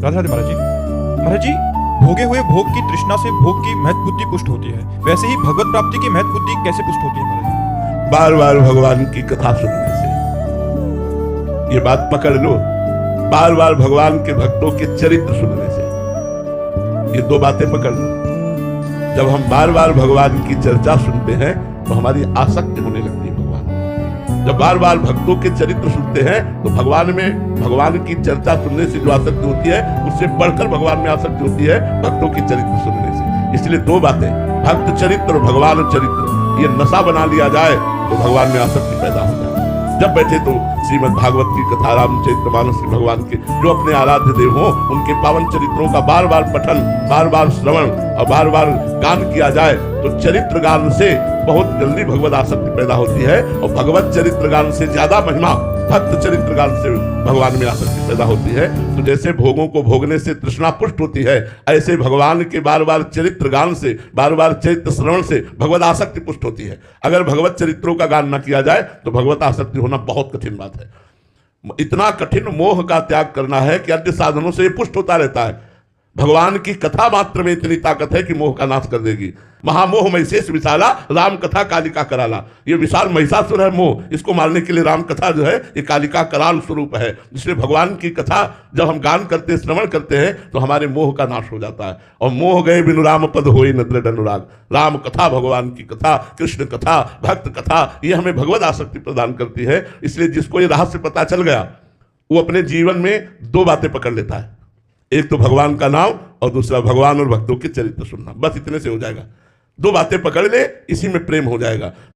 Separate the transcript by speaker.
Speaker 1: राधे राधे महाराज जी। महाराज जी, भोगे हुए भोग की तृष्णा से भोग की महत बुद्धि पुष्ट होती है, वैसे ही भगवत प्राप्ति की महत बुद्धि कैसे पुष्ट होती है महाराज जी?
Speaker 2: बार बार भगवान की कथा सुनने से, ये बात पकड़ लो, बार बार भगवान के भक्तों के चरित्र सुनने से, ये दो बातें पकड़ लो। जब हम बार बार भगवान की चर्चा सुनते हैं तो हमारी आसक्ति होने लगती है भगवान में। जब बार बार भक्तों के चरित्र सुनते हैं तो भगवान में, भगवान की चर्चा सुनने से जो आसक्ति होती है उससे बढ़कर भगवान में आसक्ति होती है भक्तों के चरित्र सुनने से। इसलिए दो बातें, भक्त चरित्र और भगवान चरित्र, ये नशा बना लिया जाए तो भगवान में आसक्ति पैदा हो जाए। जब बैठे तो श्रीमद् भागवत की कथा, रामचरितमानस श्री भगवान के जो अपने आराध्य देव हों उनके पावन चरित्रों का बार बार पठन, बार बार श्रवण और बार बार गान किया जाए तो चरित्र गान से बहुत जल्दी भगवत आसक्ति पैदा होती है। और भगवत चरित्र गान से ज्यादा महिमा भक्त चरित्र गान से भगवान में आसक्ति पैदा होती है। तो जैसे भोगों को भोगने से तृष्णा पुष्ट होती है, ऐसे भगवान के बार बार चरित्र गान से, बार बार चरित्र श्रवण से भगवत आसक्ति पुष्ट होती है। अगर भगवत चरित्रों का गान न किया जाए तो भगवत आसक्ति होना बहुत कठिन बात है। इतना कठिन मोह का त्याग करना है कि अन्य साधनों से ये पुष्ट होता रहता है। भगवान की कथा मात्र में इतनी ताकत है कि मोह का नाश कर देगी। महामोह महिषेश विशाला, राम कथा कालिका कराला। ये विशाल महिषासुर है मोह, इसको मारने के लिए राम कथा जो है ये कालिका कराल स्वरूप है। इसलिए भगवान की कथा जब हम गान करते हैं, श्रवण करते हैं तो हमारे मोह का नाश हो जाता है। और मोह गए बिनु राम पद होई न दृढ़ अनुराग। राम कथा, भगवान की कथा, कृष्ण कथा, भक्त कथा, ये हमें भगवत आसक्ति प्रदान करती है। इसलिए जिसको ये रहस्य पता चल गया वो अपने जीवन में दो बातें पकड़ लेता है, एक तो भगवान का नाम और दूसरा भगवान और भक्तों के चरित्र सुनना। बस इतने से हो जाएगा। दो बातें पकड़ ले, इसी में प्रेम हो जाएगा।